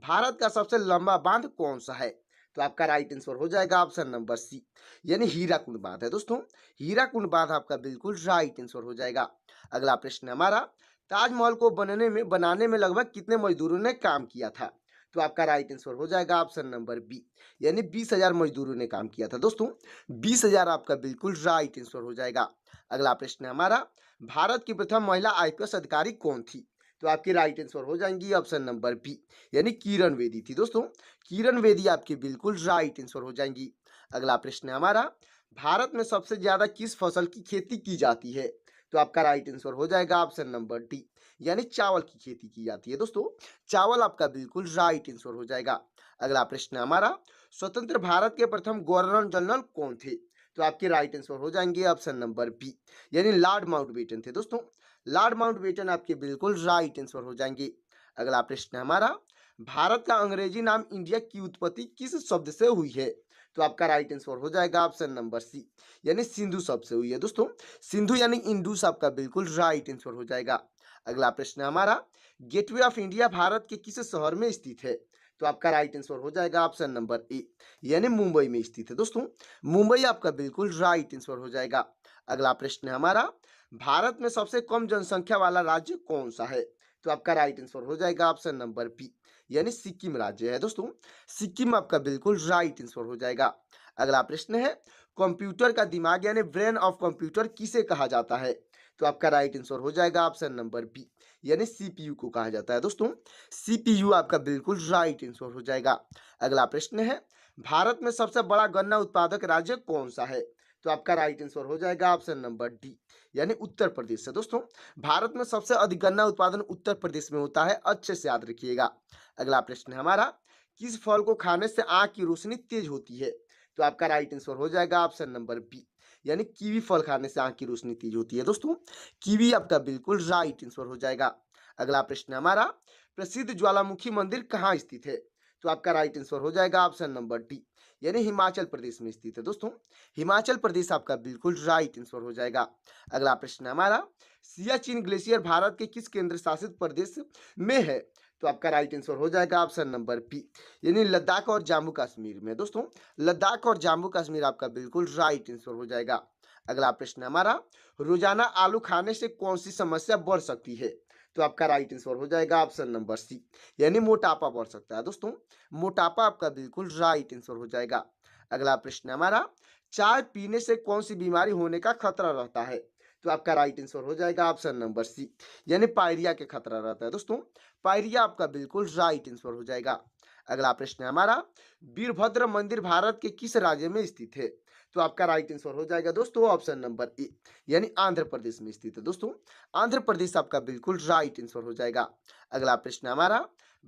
भारत का सबसे लंबा बांध कौन सा है? तो आपका राइट आंसर हो जाएगा ऑप्शन नंबर सी, यानी हीराकुंड बांध है दोस्तों। हीराकुंड बांध आपका बिल्कुल राइट आंसर हो जाएगा। अगला प्रश्न है हमारा, ताजमहल को बनाने में लगभग कितने मजदूरों ने काम किया था? तो आपका राइट आंसर हो जाएगा ऑप्शन नंबर बी, यानी 20,000 मजदूरों ने काम किया था दोस्तों। 20,000 आपका बिल्कुल राइट आंसर हो जाएगा। अगला प्रश्न है हमारा, भारत की प्रथम महिला आईपीएस अधिकारी कौन थी? तो आपकी राइट आंसर हो जाएंगी ऑप्शन नंबर बी, यानी किरण बेदी थी दोस्तों। किरण बेदी आपकी बिल्कुल राइट आंसर हो जाएंगी। अगला प्रश्न है हमारा, भारत में सबसे ज्यादा किस फसल की खेती की जाती है? तो आपका राइट आंसर हो जाएगा ऑप्शन नंबर डी, यानी चावल की खेती की जाती है दोस्तों। चावल आपका बिल्कुल राइट आंसर हो जाएगा। अगला प्रश्न है हमारा, स्वतंत्र भारत के प्रथम गवर्नर जनरल कौन थे? तो आपके राइट आंसर हो जाएंगे ऑप्शन नंबर बी, यानी लॉर्ड माउंटबेटन थे दोस्तों। लॉर्ड माउंटबेटन आपके बिल्कुल राइट आंसर हो जाएंगे। अगला प्रश्न है हमारा, भारत का अंग्रेजी नाम इंडिया की उत्पत्ति किस शब्द से हुई है? तो आपका राइट आंसर हो जाएगा ऑप्शन नंबर सी, यानी सिंधु शब्द से हुई है दोस्तों। सिंधु यानी इंडूस आपका बिल्कुल राइट आंसर हो जाएगा। अगला प्रश्न है हमारा, गेटवे ऑफ इंडिया भारत के किस शहर में स्थित है? तो आपका राइट आंसर हो जाएगा ऑप्शन नंबर ए, यानी मुंबई में स्थित है दोस्तों। मुंबई आपका बिल्कुल राइट आंसर हो जाएगा। अगला प्रश्न है हमारा, भारत में सबसे कम जनसंख्या वाला राज्य कौन सा है? तो आपका राइट आंसर हो जाएगा ऑप्शन नंबर बी, यानी सिक्किम राज्य है दोस्तों। सिक्किम आपका बिल्कुल राइट आंसर हो जाएगा। अगला प्रश्न है, कंप्यूटर का दिमाग यानी ब्रेन ऑफ कंप्यूटर किसे कहा जाता है? तो आपका राइट आंसर हो जाएगा ऑप्शन नंबर बी, यानी सीपीयू को कहा जाता है दोस्तों। सीपीयू आपका बिल्कुल राइट आंसर हो जाएगा। अगला प्रश्न है, भारत में सबसे बड़ा गन्ना उत्पादक राज्य कौन सा है? तो आपका राइट आंसर हो जाएगा ऑप्शन नंबर डी, यानी उत्तर प्रदेश है दोस्तों। भारत में सबसे अधिक गन्ना उत्पादन उत्तर प्रदेश में होता है, अच्छे से याद रखिएगा। अगला प्रश्न है हमारा, किस फल को खाने से आंख की रोशनी तेज होती है? तो आपका राइट आंसर हो जाएगा ऑप्शन नंबर बी, यानी कीवी फल खाने से आंख की रोशनी तेज होती है दोस्तों। कीवी आपका बिल्कुल राइट आंसर हो जाएगा। अगला प्रश्न है हमारा, प्रसिद्ध ज्वालामुखी मंदिर कहाँ स्थित है? तो आपका राइट आंसर हो जाएगा ऑप्शन नंबर डी, यानी हिमाचल प्रदेश में स्थित है दोस्तों। हिमाचल प्रदेश आपका बिल्कुल राइट आंसर हो जाएगा। अगला प्रश्न है हमारा, सियाचिन ग्लेशियर भारत के किस केंद्र शासित प्रदेश में है? तो आपका राइट आंसर हो जाएगा ऑप्शन नंबर बी, यानी लद्दाख और जम्मू कश्मीर में दोस्तों। लद्दाख और जम्मू कश्मीर आपका बिल्कुल राइट आंसर हो जाएगा। अगला प्रश्न है हमारा, रोजाना आलू खाने से कौन सी समस्या बढ़ सकती है? तो आपका राइट आंसर हो जाएगा ऑप्शन नंबर सी, यानी मोटापा बढ़ सकता है दोस्तों। मोटापा आपका बिल्कुल राइट आंसर हो जाएगा। अगला प्रश्न है हमारा, चाय पीने से कौन सी बीमारी होने का खतरा रहता है? तो आपका राइट आंसर हो जाएगा ऑप्शन नंबर सी, यानी पायरिया के खतरा रहता है दोस्तों। पायरिया आपका बिल्कुल राइट आंसर हो जाएगा। अगला प्रश्न है हमारा, वीरभद्र मंदिर भारत के किस राज्य में स्थित है? तो आपका राइट आंसर हो जाएगा दोस्तों ऑप्शन नंबर ए, यानी आंध्र प्रदेश में स्थित है दोस्तों। आंध्र प्रदेश आपका बिल्कुल राइट आंसर हो जाएगा। अगला प्रश्न है हमारा,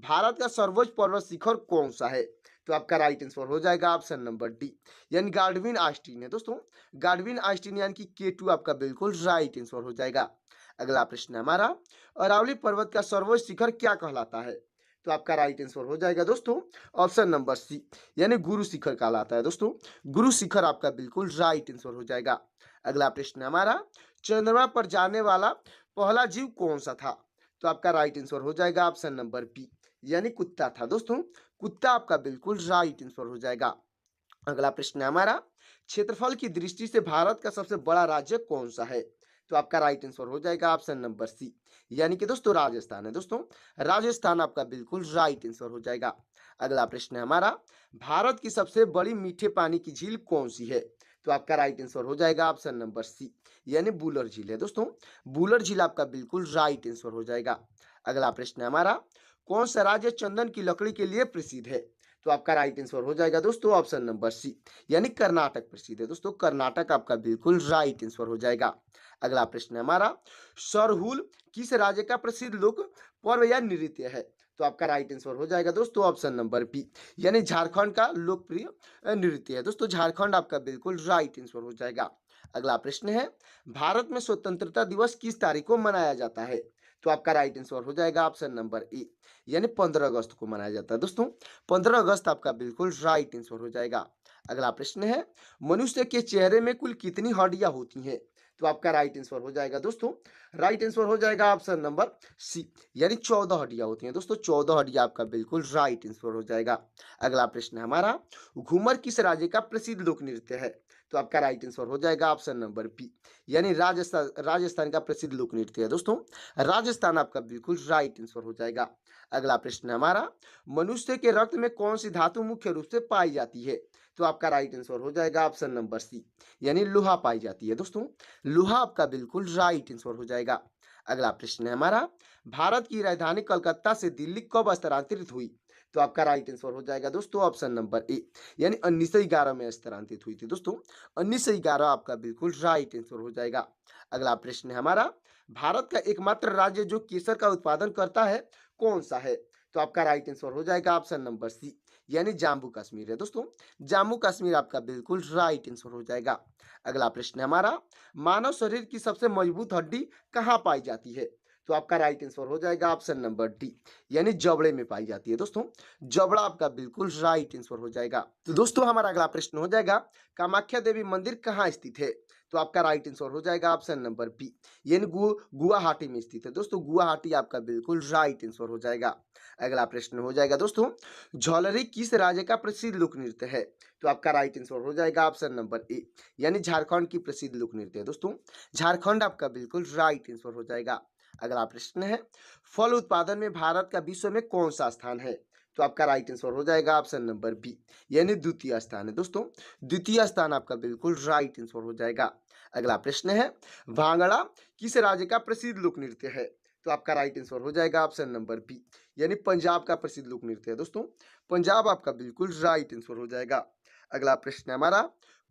भारत का सर्वोच्च पर्वत शिखर कौन सा है? तो आपका राइट आंसर हो जाएगा ऑप्शन नंबर डी, यानी गार्डविन आस्टीन है दोस्तों। गार्डविन आस्टीन यानी कि K2 आपका बिल्कुल राइट आंसर हो जाएगा। अगला प्रश्न है हमारा, अरावली पर्वत का सर्वोच्च शिखर क्या कहलाता है? तो आपका राइट आंसर हो जाएगा दोस्तों ऑप्शन नंबर सी, यानी गुरु शिखर कहलाता है दोस्तों। गुरु शिखर आपका बिल्कुल राइट आंसर हो जाएगा। अगला प्रश्न है हमारा, चंद्रमा पर जाने वाला पहला जीव कौन सा था? तो आपका राइट आंसर हो जाएगा ऑप्शन नंबर बी, यानी कुत्ता था दोस्तों। कुत्ता आपका बिल्कुल राइट आंसर हो जाएगा। अगला प्रश्न है हमारा, क्षेत्रफल की दृष्टि से भारत का सबसे बड़ा राज्य कौन सा है? तो आपका राइट आंसर हो जाएगा ऑप्शन नंबर सी, यानी कि दोस्तों राजस्थान है दोस्तों। राजस्थान आपका बिल्कुल राइट आंसर हो जाएगा। अगला प्रश्न है हमारा, भारत की सबसे बड़ी मीठे पानी की झील कौन सी है? तो आपका राइट आंसर हो जाएगा ऑप्शन नंबर सी, यानी बूलर झील है दोस्तों। बूलर झील आपका बिल्कुल राइट आंसर हो जाएगा। अगला प्रश्न है हमारा, कौन सा राज्य चंदन की लकड़ी के लिए प्रसिद्ध है? तो आपका राइट आंसर हो जाएगा दोस्तों ऑप्शन नंबर सी, यानी कर्नाटक प्रसिद्ध है दोस्तों। कर्नाटक आपका बिल्कुल राइट आंसर हो जाएगा। अगला प्रश्न है हमारा, सरहुल किस राज्य का प्रसिद्ध लोक पर्व या नृत्य है? तो आपका राइट आंसर हो जाएगा दोस्तों ऑप्शन नंबर बी, यानी झारखंड का लोकप्रिय नृत्य है दोस्तों। झारखंड आपका बिल्कुल राइट आंसर हो जाएगा। अगला प्रश्न है, भारत में स्वतंत्रता दिवस किस तारीख को मनाया जाता है? तो आपका राइट आंसर हो जाएगा ऑप्शन नंबर ए, यानी 15 अगस्त को मनाया जाता है दोस्तों। 15 अगस्त आपका बिल्कुल राइट आंसर हो जाएगा। अगला प्रश्न है, मनुष्य के चेहरे में कुल कितनी हड्डियां होती हैं? तो आपका राइट आंसर हो जाएगा दोस्तों, राइट आंसर हो जाएगा ऑप्शन नंबर सी, यानी 14 हड्डियां होती हैं दोस्तों, 14 हड्डियां आपका बिल्कुल राइट आंसर हो जाएगा। अगला प्रश्न है हमारा, घूमर किस राज्य का प्रसिद्ध लोक नृत्य है? तो आपका राइट आंसर हो जाएगा ऑप्शन नंबर बी, यानी राजस्थान का प्रसिद्ध लोक नृत्य है दोस्तों, राजस्थान आपका बिल्कुल राइट आंसर हो जाएगा। अगला प्रश्न है हमारा, मनुष्य के रक्त में कौन सी धातु मुख्य रूप से पाई जाती है? तो आपका राइट आंसर हो जाएगा ऑप्शन नंबर सी, यानी लोहा पाई जाती है दोस्तों, लोहा आपका बिल्कुल राइट आंसर हो जाएगा। अगला प्रश्न है हमारा, भारत की राजधानी कलकत्ता से दिल्ली कब स्थानांतरित हुई? तो आपका राइट आंसर हो जाएगा दोस्तों ऑप्शन नंबर ए, यानी 1911 में स्थानांतरित हुई थी दोस्तों, 1911 आपका बिल्कुल राइट आंसर हो जाएगा। अगला प्रश्न है हमारा, भारत का एकमात्र राज्य जो केसर का उत्पादन करता है कौन सा है? तो आपका राइट आंसर हो जाएगा ऑप्शन नंबर सी, यानी जम्मू कश्मीर है दोस्तों, जम्मू कश्मीर आपका बिल्कुल राइट आंसर हो जाएगा। अगला प्रश्न है हमारा, मानव शरीर की सबसे मजबूत हड्डी कहाँ पाई जाती है? तो आपका राइट आंसर हो जाएगा ऑप्शन नंबर डी, यानी जबड़े में पाई जाती है दोस्तों, जबड़ा आपका बिल्कुल राइट आंसर हो जाएगा। तो दोस्तों हमारा अगला प्रश्न हो जाएगा, कामाख्या देवी मंदिर कहाँ स्थित है? तो आपका राइट आंसर हो जाएगा ऑप्शन नंबर बी, यानी गुवाहाटी में स्थित है दोस्तों, गुवाहाटी आपका बिल्कुल राइट आंसर हो जाएगा। अगला प्रश्न हो जाएगा दोस्तों, झोलरी किस राज्य का प्रसिद्ध लोक नृत्य है? तो आपका राइट आंसर हो जाएगा ऑप्शन नंबर ए, यानी झारखंड की प्रसिद्ध लोक नृत्य है दोस्तों, झारखंड आपका बिल्कुल राइट आंसर हो जाएगा। अगला प्रश्न है, फल उत्पादन में भारत का विश्व में कौन सा स्थान है? तो आपका राइट आंसर हो जाएगा ऑप्शन नंबर बी, यानी द्वितीय स्थान है दोस्तों, द्वितीय स्थान आपका बिल्कुल राइट आंसर हो जाएगा। अगला प्रश्न है, भांगड़ा किस राज्य का प्रसिद्ध लोक नृत्य है? तो आपका राइट आंसर हो जाएगा ऑप्शन नंबर बी, यानी पंजाब का प्रसिद्ध लोक नृत्य है दोस्तों, पंजाब आपका बिल्कुल राइट आंसर हो जाएगा। अगला प्रश्न है हमारा,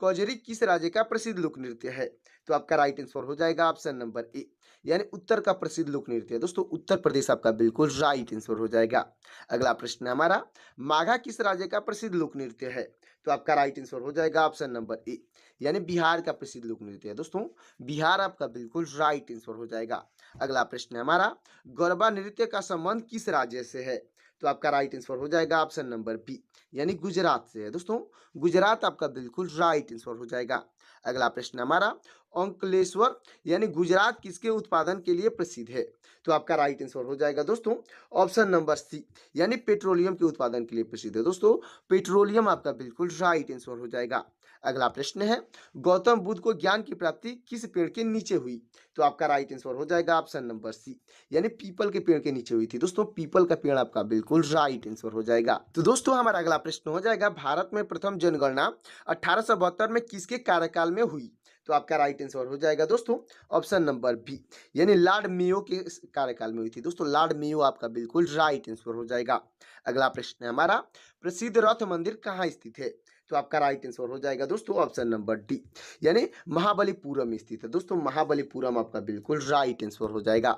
कजरी किस राज्य का प्रसिद्ध लोक नृत्य है? तो आपका राइट आंसर हो जाएगा ऑप्शन नंबर ए, यानी उत्तर का प्रसिद्ध लोक नृत्य है दोस्तों, उत्तर प्रदेश आपका बिल्कुल राइट आंसर हो जाएगा। अगला प्रश्न है हमारा, माघा किस राज्य का प्रसिद्ध लोक नृत्य है? तो आपका राइट आंसर हो जाएगा ऑप्शन नंबर ए, यानी बिहार का प्रसिद्ध लोक नृत्य है दोस्तों, बिहार आपका बिल्कुल राइट आंसर हो जाएगा। अगला प्रश्न है हमारा, गरबा नृत्य का संबंध किस राज्य से है? तो आपका राइट आंसर हो जाएगा ऑप्शन नंबर बी, यानी गुजरात से है दोस्तों, गुजरात आपका बिल्कुल राइट आंसर हो जाएगा। अगला प्रश्न हमारा, अंकलेश्वर यानी गुजरात किसके उत्पादन के लिए प्रसिद्ध है? तो आपका राइट आंसर हो जाएगा दोस्तों ऑप्शन नंबर सी, यानी पेट्रोलियम के उत्पादन के लिए प्रसिद्ध है दोस्तों, पेट्रोलियम आपका बिल्कुल राइट आंसर हो जाएगा। अगला प्रश्न है, गौतम बुद्ध को ज्ञान की प्राप्ति किस पेड़ के नीचे हुई? तो आपका राइट आंसर हो जाएगा ऑप्शन नंबर सी, यानी पीपल के पेड़ के नीचे हुई थी दोस्तों, पीपल का पेड़ आपका बिल्कुल राइट आंसर हो जाएगा। तो दोस्तों हमारा अगला प्रश्न हो जाएगा, भारत में प्रथम जनगणना 1872 में किसके कार्यकाल में हुई? तो आपका राइट आंसर हो जाएगा दोस्तों ऑप्शन नंबर बी, यानी लॉर्ड मेयो के कार्यकाल में हुई थी दोस्तों, लॉर्ड मेयो आपका बिल्कुल राइट आंसर हो जाएगा। अगला प्रश्न है हमारा, प्रसिद्ध रथ मंदिर कहाँ स्थित है? तो आपका राइट आंसर हो जाएगा दोस्तों ऑप्शन नंबर डी, यानी महाबलीपुरम में स्थित है दोस्तों, महाबलीपुरम आपका बिल्कुल राइट आंसर हो जाएगा।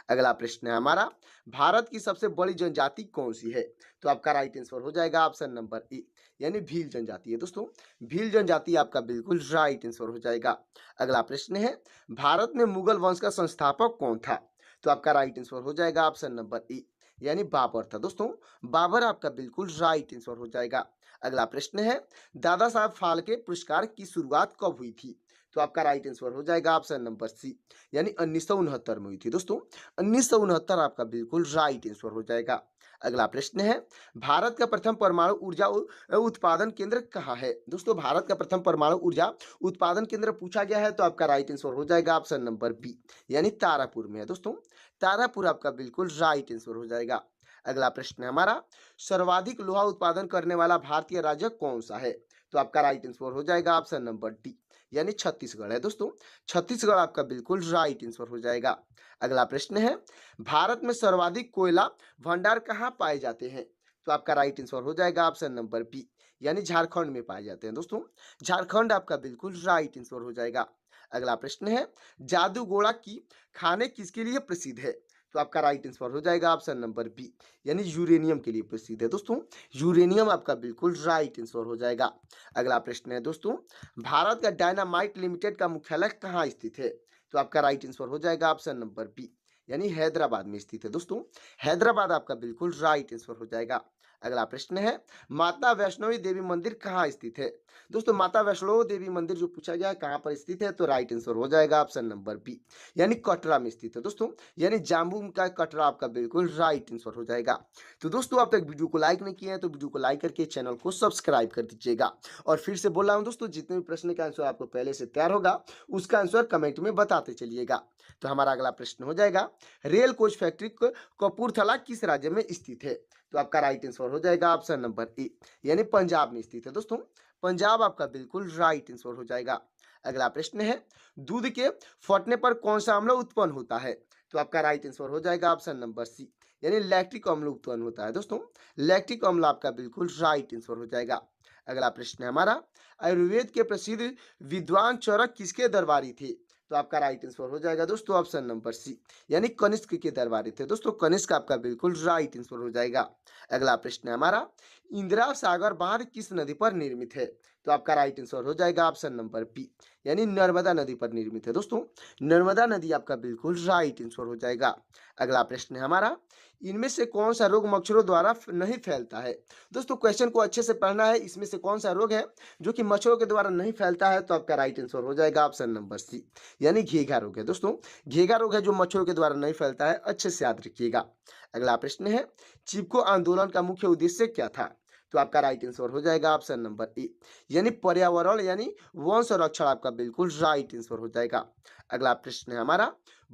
अगला प्रश्न है हमारा, भारत की सबसे बड़ी जनजाति कौन सी है? तो आपका राइट आंसर हो जाएगा ऑप्शन नंबर ए, यानी भील जनजाति है दोस्तों, भील जनजाति आपका बिल्कुल राइट आंसर हो जाएगा। अगला प्रश्न है, भारत में मुगल वंश का संस्थापक कौन था? तो आपका राइट आंसर हो जाएगा ऑप्शन नंबर ए, यानी बाबर था दोस्तों, बाबर आपका बिल्कुल राइट आंसर हो जाएगा। अगला प्रश्न है, दादा साहब फाल्के पुरस्कार की शुरुआत कब हुई थी? तो आपका राइट आंसर हो जाएगा ऑप्शन नंबर सी, यानी 1969 में हुई थी दोस्तों, 1969 आपका बिल्कुल राइट आंसर हो जाएगा। अगला प्रश्न है, भारत का प्रथम परमाणु ऊर्जा उत्पादन केंद्र कहाँ है? दोस्तों भारत का प्रथम परमाणु ऊर्जा उत्पादन केंद्र पूछा गया है, तो आपका राइट आंसर हो जाएगा ऑप्शन नंबर बी, यानी तारापुर में है दोस्तों, तारापुर आपका बिल्कुल राइट आंसर हो जाएगा। अगला प्रश्न है हमारा, सर्वाधिक लोहा उत्पादन करने वाला भारतीय राज्य कौन सा है? तो आपका राइट आंसर हो जाएगा ऑप्शन नंबर डी, यानी छत्तीसगढ़ है दोस्तों, छत्तीसगढ़ आपका बिल्कुल राइट आंसर हो जाएगा। अगला प्रश्न है, भारत में सर्वाधिक कोयला भंडार कहाँ पाए जाते हैं? तो आपका राइट आंसर हो जाएगा ऑप्शन नंबर बी, यानी झारखंड में पाए जाते हैं दोस्तों, झारखंड आपका बिल्कुल राइट आंसर हो जाएगा। अगला प्रश्न है, जादूगोड़ा की खाने किसके लिए प्रसिद्ध है? तो आपका राइट आंसर हो जाएगा ऑप्शन नंबर बी, यानी यूरेनियम के लिए प्रसिद्ध है दोस्तों, यूरेनियम आपका बिल्कुल राइट आंसर हो जाएगा। अगला प्रश्न है दोस्तों, भारत का डायनामाइट लिमिटेड का मुख्यालय कहाँ स्थित है? तो आपका राइट आंसर हो जाएगा ऑप्शन नंबर बी, यानी हैदराबाद में स्थित है दोस्तों। हैदराबाद आपका बिल्कुल राइट आंसर हो जाएगा। अगला प्रश्न है, माता वैष्णवी देवी मंदिर कहाँ स्थित है? दोस्तों माता वैष्णो देवी मंदिर जो पूछा गया है कहाँ पर स्थित है, तो राइट आंसर हो जाएगा ऑप्शन नंबर बी, यानी कटरा में स्थित है दोस्तों। यानी जम्मू का कटरा आपका बिल्कुल राइट आंसर हो जाएगा। तो दोस्तों आप तक वीडियो को लाइक नहीं किए हैं तो वीडियो को लाइक करके चैनल को सब्सक्राइब कर दीजिएगा। और फिर से बोल रहा हूँ दोस्तों, जितने भी प्रश्न का आंसर आपको पहले से तैयार होगा उसका आंसर कमेंट में बताते चलिएगा। तो हमारा अगला प्रश्न हो जाएगा, रेल कोच फैक्ट्री कपूरथला किस राज्य में स्थित है? तो आपका राइट आंसर हो जाएगा ऑप्शन नंबर ए, यानी पंजाब में स्थित है दोस्तों। पंजाब आपका बिल्कुल राइट आंसर हो जाएगा। अगला प्रश्न है, दूध के फटने पर कौन सा अम्ल उत्पन्न होता है? तो आपका राइट आंसर हो जाएगा ऑप्शन नंबर सी, यानी लैक्टिक अम्ल उत्पन्न होता है दोस्तों। लैक्टिक अम्ल आपका बिल्कुल राइट आंसर हो जाएगा। अगला प्रश्न है हमारा, आयुर्वेद के प्रसिद्ध विद्वान चरक किसके दरबारी थे? तो आपका राइट आंसर हो जाएगा दोस्तों ऑप्शन नंबर सी, यानी कनिष्क के दरबारी थे दोस्तों। कनिष्क आपका बिल्कुल राइट आंसर हो जाएगा। अगला प्रश्न है हमारा, इंदिरा सागर बांध किस नदी पर निर्मित है? तो आपका राइट आंसर हो जाएगा ऑप्शन नंबर बी, यानी नर्मदा नदी पर निर्मित है दोस्तों। नर्मदा नदी आपका बिल्कुल राइट आंसर हो जाएगा। अगला प्रश्न है हमारा, इनमें से कौन सा रोग मच्छरों द्वारा नहीं फैलता है? दोस्तों क्वेश्चन को अच्छे से पढ़ना है। इसमें से कौन सा रोग है जो कि मच्छरों के द्वारा नहीं फैलता है? तो आपका राइट आंसर हो जाएगा ऑप्शन नंबर सी, यानी घेघा रोग है दोस्तों। घेघा रोग है जो मच्छरों के द्वारा नहीं फैलता है, अच्छे से याद रखिएगा। अगला प्रश्न है, चिपको आंदोलन का मुख्य उद्देश्य क्या था? तो आपका राइट आंसर हो जाएगा ऑप्शन नंबर ए, यानी पर्यावरण यानी वन संरक्षण आपका बिल्कुल राइट आंसर हो जाएगा। अगला प्रश्न है हमारा,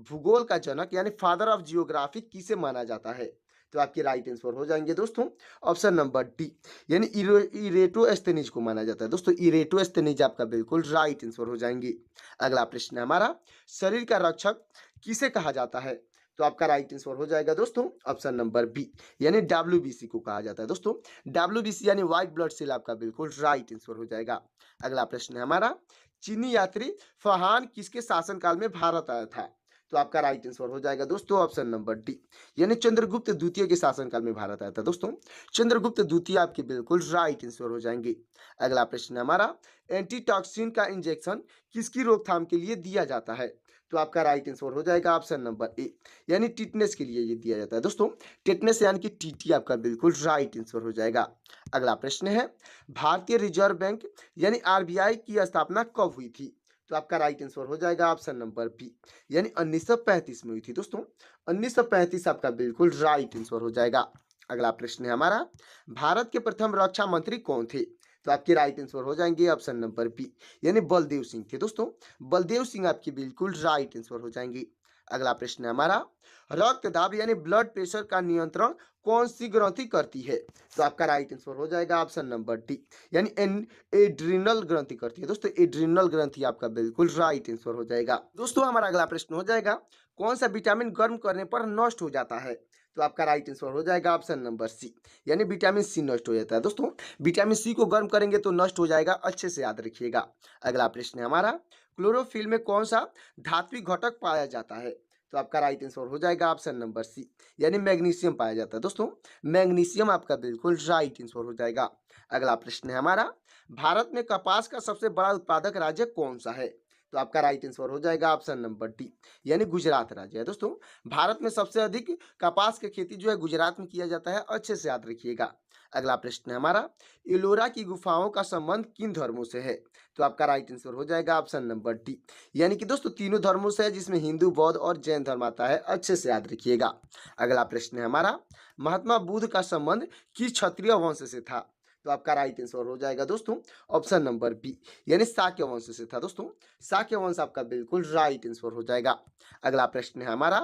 भूगोल का जनक यानी फादर ऑफ जियोग्राफी किसे माना जाता है? तो आपके राइट आंसर हो जाएंगे दोस्तों ऑप्शन नंबर डी, यानी इरेटोस्थेनीज को माना जाता है दोस्तों। इरेटोस्थेनीज आपका बिल्कुल राइट आंसर हो जाएंगे। अगला प्रश्न है हमारा, शरीर का रक्षक किसे कहा जाता है? तो आपका राइट आंसर हो जाएगा दोस्तों ऑप्शन नंबर बी, यानी डब्ल्यूबीसी को कहा जाता है दोस्तों। डब्ल्यूबीसी यानी व्हाइट ब्लड सेल आपका बिल्कुल राइट आंसर हो जाएगा। अगला प्रश्न है हमारा, चीनी यात्री फरहान किसके शासनकाल में भारत आया था? तो आपका राइट आंसर हो जाएगा दोस्तों ऑप्शन नंबर डी, यानी चंद्रगुप्त द्वितीय के शासनकाल में भारत आया था दोस्तों। चंद्रगुप्त द्वितीय आपके बिल्कुल राइट आंसर हो जाएंगे। अगला प्रश्न है हमारा, एंटीटॉक्सिन का इंजेक्शन किसकी रोकथाम के लिए दिया जाता है? तो आपका राइट आंसर हो जाएगा ऑप्शन नंबर ए, यानी टिटनेस के लिए ये दिया जाता है दोस्तों। टिटनेस यानी कि टीटी आपका बिल्कुल राइट आंसर हो जाएगा। अगला प्रश्न है, भारतीय रिजर्व बैंक यानी आरबीआई की स्थापना कब हुई थी? तो आपका राइट आंसर हो जाएगा ऑप्शन नंबर बी, यानी 1935 में हुई थी दोस्तों। 1935 आपका बिल्कुल राइट आंसर हो जाएगा। अगला प्रश्न है हमारा, भारत के प्रथम रक्षा मंत्री कौन थे? तो आपके राइट आंसर हो जाएंगे ऑप्शन नंबर बी, यानी बलदेव सिंह थे दोस्तों। बलदेव सिंह आपकी बिल्कुल राइट आंसर हो जाएंगे। अगला प्रश्न है हमारा, रक्तदाब यानी ब्लड प्रेशर का नियंत्रण कौन सी ग्रंथि करती है? तो आपका राइट आंसर हो जाएगा ऑप्शन नंबर डी, यानी एड्रिनल ग्रंथि करती है दोस्तों। एड्रिनल ग्रंथि आपका बिल्कुल राइट आंसर हो जाएगा। दोस्तों हमारा अगला प्रश्न हो जाएगा, कौन सा विटामिन गर्म करने पर नष्ट हो जाता है? तो आपका राइट आंसर हो जाएगा ऑप्शन नंबर सी, यानी विटामिन सी नष्ट हो जाता है दोस्तों। विटामिन सी को गर्म करेंगे तो नष्ट हो जाएगा, अच्छे से याद रखिएगा। अगला प्रश्न है हमारा, क्लोरोफिल में कौन सा धात्विक घटक पाया जाता है? तो आपका राइट आंसर हो जाएगा ऑप्शन नंबर सी, यानी मैग्नीशियम पाया जाता है दोस्तों। मैग्नीशियम आपका बिल्कुल राइट आंसर हो जाएगा। अगला प्रश्न है हमारा, भारत में कपास का सबसे बड़ा उत्पादक राज्य कौन सा है? तो आपका राइट आंसर हो जाएगा ऑप्शन नंबर डी, यानी गुजरात राज्य है दोस्तों। भारत में सबसे अधिक कपास की खेती जो है गुजरात में किया जाता है, अच्छे से याद रखिएगा। अगला प्रश्न है हमारा, एलोरा की गुफाओं का संबंध किन धर्मों से है? तो आपका राइट आंसर हो जाएगा ऑप्शन नंबर डी, यानी कि दोस्तों तीनों धर्मों से है, जिसमें हिंदू, बौद्ध और जैन धर्म आता है, अच्छे से याद रखिएगा। अगला प्रश्न है हमारा, महात्मा बुद्ध का संबंध किस क्षत्रिय वंश से था? तो आपका राइट आंसर हो जाएगा दोस्तों ऑप्शन नंबर बी, यानी शाक्य वंश से था दोस्तों। शाक्य वंश आपका बिल्कुल राइट आंसर हो जाएगा। अगला प्रश्न है हमारा,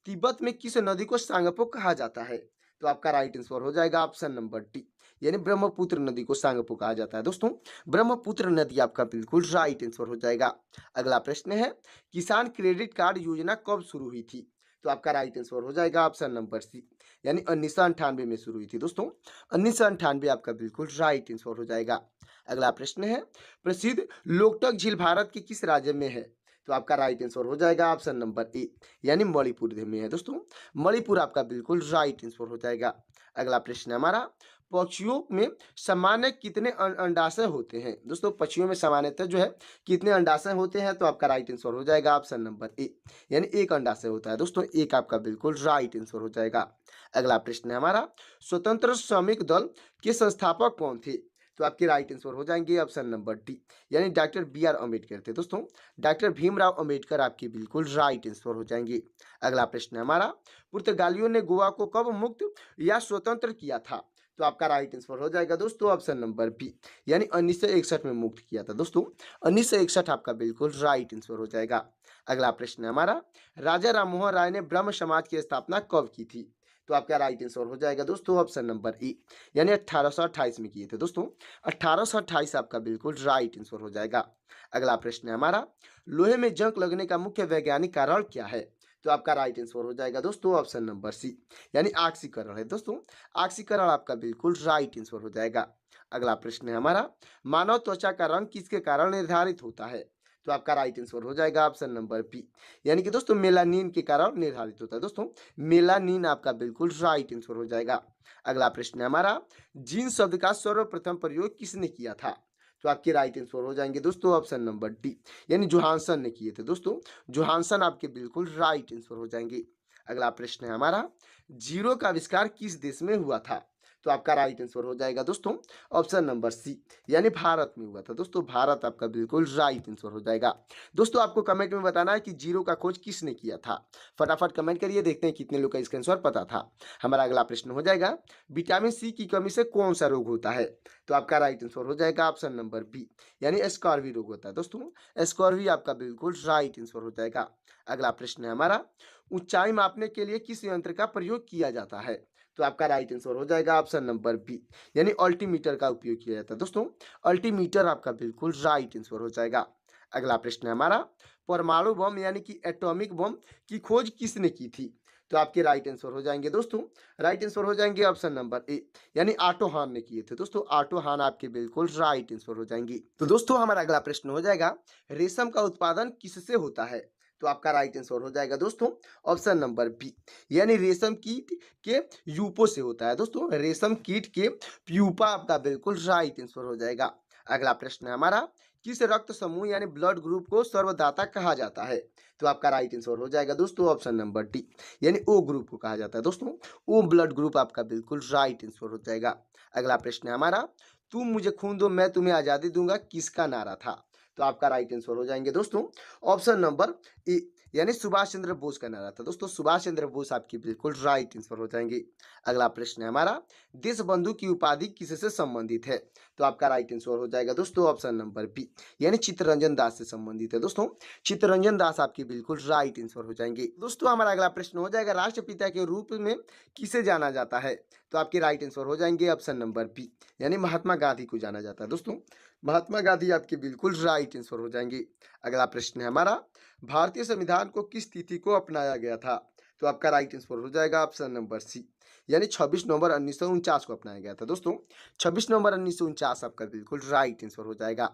तिब्बत में किस नदी को सांगपो कहा जाता है? तो आपका राइट आंसर हो जाएगा ऑप्शन नंबर डी, यानी ब्रह्मपुत्र नदी को सांगपो कहा जाता है दोस्तों। ब्रह्मपुत्र नदी आपका बिल्कुल राइट आंसर हो जाएगा। अगला प्रश्न है, किसान क्रेडिट कार्ड योजना कब शुरू हुई थी? तो आपका राइट आंसर हो जाएगा ऑप्शन नंबर सी, यानी 1998 में शुरू हुई थी दोस्तों। 1998 आपका बिल्कुल राइट आंसर हो जाएगा। अगला प्रश्न है, प्रसिद्ध लोकटक झील भारत के किस राज्य में है? तो आपका राइट आंसर हो जाएगा ऑप्शन नंबर ए, यानी मणिपुर में है दोस्तों। मणिपुर आपका बिल्कुल राइट आंसर हो जाएगा। अगला प्रश्न है हमारा, पक्षियों में सामान्य कितने अंडाशय होते हैं? दोस्तों पक्षियों में सामान्यतः जो है कितने अंडाशय होते हैं? तो आपका राइट आंसर हो जाएगा ऑप्शन नंबर ए, यानी एक अंडाशय होता है। दोस्तों एक आपका बिल्कुल राइट आंसर हो जाएगा। अगला प्रश्न है हमारा, स्वतंत्र श्रमिक दल के संस्थापक कौन थे? तो आपके राइट आंसर हो जाएंगे ऑप्शन नंबर डी, यानी डॉक्टर बी आर अम्बेडकर थे। दोस्तों डॉक्टर भीमराव अम्बेडकर आपके बिल्कुल राइट आंसर हो जाएंगे। अगला प्रश्न है हमारा, पुर्तगालियों ने गोवा को कब मुक्त या स्वतंत्र किया था? तो आपका राइट आंसर हो जाएगा दोस्तों ऑप्शन नंबर बी, यानी 1961 में मुक्त किया था। दोस्तों 1961 आपका बिल्कुल राइट आंसर हो जाएगा। अगला प्रश्न है हमारा, राजा राममोहन राय ने ब्रह्म समाज की स्थापना कब की थी? तो आपका राइट आंसर हो जाएगा दोस्तों ऑप्शन नंबर ए, यानी 1828 में किए थे। दोस्तों 1828 आपका बिल्कुल राइट आंसर हो जाएगा। अगला प्रश्न है हमारा, लोहे में जंग लगने का मुख्य वैज्ञानिक कारण क्या है? तो आपका राइट आंसर हो जाएगा दोस्तों ऑप्शन नंबर सी, यानी ऑक्सीकरण है। दोस्तों ऑक्सीकरण आपका बिल्कुल राइट आंसर हो जाएगा। अगला प्रश्न है हमारा, मानव त्वचा का रंग किसके कारण निर्धारित होता है? तो आपका राइट आंसर हो जाएगा ऑप्शन नंबर बी, यानी कि दोस्तों मेलानिन के कारण निर्धारित होता है। दोस्तों मेलानिन आपका बिल्कुल राइट आंसर हो जाएगा। अगला प्रश्न है हमारा, जीन शब्द का सर्वप्रथम प्रयोग किसने किया था? तो आपके राइट आंसर हो जाएंगे दोस्तों ऑप्शन नंबर डी, यानी जोहानसन ने किए थे। दोस्तों जोहानसन आपके बिल्कुल राइट आंसर हो जाएंगे। अगला प्रश्न है हमारा, जीरो का आविष्कार किस देश में हुआ था? तो आपका राइट आंसर हो जाएगा दोस्तों ऑप्शन नंबर सी, यानी भारत में हुआ था। दोस्तों भारत आपका बिल्कुल राइट आंसर हो जाएगा। दोस्तों आपको कमेंट में बताना है कि जीरो का खोज किसने किया था। फटाफट कमेंट करिए, देखते हैं कितने लोग का इसका आंसर पता था। हमारा अगला प्रश्न हो जाएगा, विटामिन सी की कमी से कौन सा रोग होता है? तो आपका राइट आंसर हो जाएगा ऑप्शन नंबर बी, यानी स्कॉर्वी रोग होता है। दोस्तों स्कॉर्वी आपका बिल्कुल राइट आंसर हो जाएगा। अगला प्रश्न है हमारा, ऊंचाई मापने के लिए किस यंत्र का प्रयोग किया जाता है? तो आपका राइट आंसर हो जाएगा ऑप्शन नंबर बी, यानी अल्टीमीटर का उपयोग किया जाता है। दोस्तों अल्टीमीटर आपका बिल्कुल राइट आंसर हो जाएगा। अगला प्रश्न है हमारा, परमाणु बम यानी कि एटॉमिक बम की खोज किसने की थी? तो आपके राइट आंसर हो जाएंगे दोस्तों, राइट आंसर हो जाएंगे ऑप्शन नंबर ए, यानी ऑटो हान ने किए थे। दोस्तों ऑटो हान आपके बिल्कुल राइट आंसर हो जाएंगे। तो दोस्तों हमारा अगला प्रश्न हो जाएगा, रेशम का उत्पादन किससे होता है? तो आपका राइट आंसर हो जाएगा दोस्तों ऑप्शन नंबर बी, यानी रेशम कीट के यूपों से होता है। दोस्तों रेशम कीट के प्यूपा आपका बिल्कुल राइट आंसर हो जाएगा। अगला प्रश्न है हमारा, किस रक्त समूह यानी ब्लड ग्रुप को सर्वदाता कहा जाता है? तो आपका राइट आंसर हो जाएगा दोस्तों ऑप्शन नंबर डी, यानी ओ ग्रुप को कहा जाता है। दोस्तों ओ ब्लड ग्रुप आपका बिल्कुल राइट आंसर हो जाएगा। अगला प्रश्न है हमारा, तुम मुझे खून दो मैं तुम्हें आजादी दूंगा किसका नारा था? तो आपका राइट आंसर हो जाएंगे दोस्तों ऑप्शन नंबर ए, यानी सुभाष चंद्र बोस का नारा था। दोस्तों सुभाष चंद्र बोस आपकी बिल्कुल राइट आंसर हो जाएंगे। अगला प्रश्न है हमारा, देशबंधु की उपाधि किससे संबंधित है? तो आपका राइट आंसर हो जाएगा दोस्तों ऑप्शन नंबर बी, यानी चित्तरंजन दास से संबंधित है। दोस्तों चित्तरंजन दास आपकी बिल्कुल राइट आंसर हो जाएंगे। दोस्तों हमारा अगला प्रश्न हो जाएगा, राष्ट्रपिता के रूप में किसे जाना जाता है? तो आपके राइट आंसर हो जाएंगे ऑप्शन नंबर बी, यानी महात्मा गांधी को जाना जाता है। दोस्तों महात्मा गांधी आपके बिल्कुल राइट आंसर हो जाएंगे। अगला प्रश्न है हमारा, भारतीय संविधान को किस तिथि को अपनाया गया था? तो आपका राइट आंसर हो जाएगा ऑप्शन नंबर सी, यानी 26 नवंबर 1949 को अपनाया गया था। दोस्तों 26 नवंबर 1949 आपका बिल्कुल राइट आंसर हो जाएगा।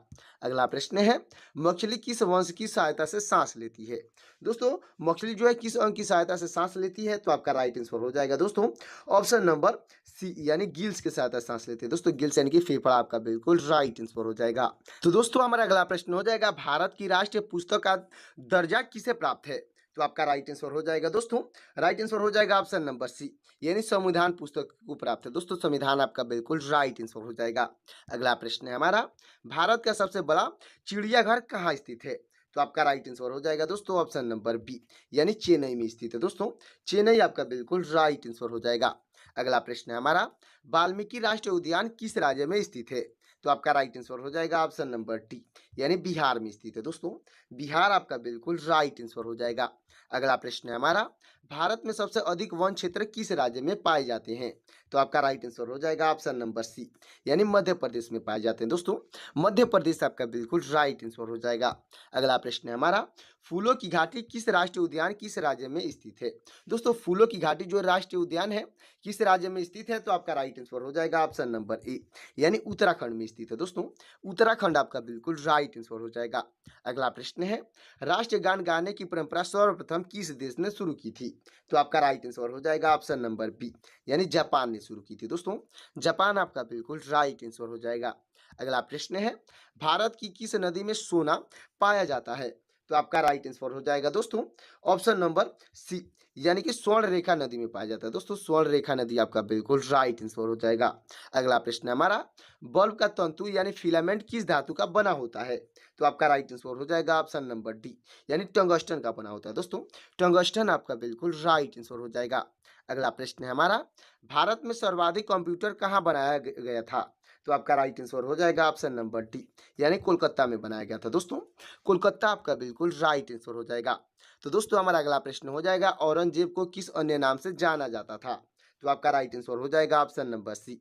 अगला प्रश्न है, मछली किस वंश की सहायता से सांस लेती है? दोस्तों मछली जो है किस अंग की सहायता से सांस लेती है? तो आपका राइट आंसर हो जाएगा दोस्तों ऑप्शन नंबर सी, यानी गिल्स की सहायता से सांस लेते हैं। दोस्तों गिल्स यानी कि फेफड़ा आपका बिल्कुल राइट आंसर हो जाएगा। तो दोस्तों हमारा अगला प्रश्न हो जाएगा, भारत की राष्ट्रीय पुस्तक का दर्जा किसे प्राप्त है? तो आपका राइट आंसर हो जाएगा दोस्तों, राइट आंसर हो जाएगा ऑप्शन नंबर सी, यानी संविधान पुस्तक को प्राप्त है। दोस्तों संविधान आपका बिल्कुल राइट आंसर हो जाएगा। अगला प्रश्न है हमारा, भारत का सबसे बड़ा चिड़ियाघर कहाँ स्थित है? तो आपका राइट आंसर हो जाएगा दोस्तों ऑप्शन नंबर बी, यानी चेन्नई में स्थित है। दोस्तों चेन्नई आपका बिल्कुल राइट आंसर हो जाएगा। अगला प्रश्न है हमारा, वाल्मीकि राष्ट्रीय उद्यान किस राज्य में स्थित है? तो आपका राइट आंसर हो जाएगा ऑप्शन नंबर डी, यानी बिहार में स्थित है। दोस्तों बिहार आपका बिल्कुल राइट आंसर हो जाएगा। अगला प्रश्न है हमारा, भारत में सबसे अधिक वन क्षेत्र किस राज्य में पाए जाते हैं? तो आपका राइट आंसर हो जाएगा ऑप्शन नंबर सी, यानी मध्य प्रदेश में पाए जाते हैं। दोस्तों मध्य प्रदेश आपका बिल्कुल राइट आंसर हो जाएगा। अगला प्रश्न है हमारा, फूलों की घाटी किस राष्ट्रीय उद्यान किस राज्य में स्थित है? दोस्तों फूलों की घाटी जो राष्ट्रीय उद्यान है किस राज्य में स्थित है? तो आपका राइट आंसर हो जाएगा ऑप्शन नंबर ए, यानी उत्तराखंड में स्थित है। दोस्तों उत्तराखंड आपका बिल्कुल राइट आंसर हो जाएगा। अगला प्रश्न है, राष्ट्रीय गान गाने की परंपरा सर्वप्रथम किस देश ने शुरू की थी? तो आपका राइट आंसर हो जाएगा ऑप्शन नंबर बी, यानी जापान ने शुरू की थी दोस्तों। जापान आपका बिल्कुल राइट आंसर हो जाएगा। अगला प्रश्न है, भारत की किस नदी में सोना पाया जाता है? तो आपका राइट आंसर हो जाएगा दोस्तों ऑप्शन नंबर सी, यानी कि स्वर्ण रेखा नदी में पाया जाता है दोस्तों। स्वर्ण रेखा नदी आपका बिल्कुल राइट आंसर हो जाएगा। अगला प्रश्न है हमारा, बल्ब का तंतु यानी फिलामेंट किस धातु का बना होता है? तो आपका राइट आंसर हो जाएगा ऑप्शन नंबर डी, यानी टंगस्टन का बना होता है दोस्तों। टंगस्टन आपका बिल्कुल राइट आंसर हो जाएगा। अगला प्रश्न है हमारा, भारत में सर्वाधिक कंप्यूटर कहाँ बनाया गया था? तो आपका राइट आंसर हो जाएगा ऑप्शन नंबर डी, यानी कोलकाता में बनाया गया था दोस्तों। कोलकाता आपका बिल्कुल राइट आंसर हो जाएगा। तो दोस्तों हमारा अगला प्रश्न हो जाएगा, औरंगजेब को किस अन्य नाम से जाना जाता था? तो आपका राइट आंसर हो जाएगा ऑप्शन नंबर सी,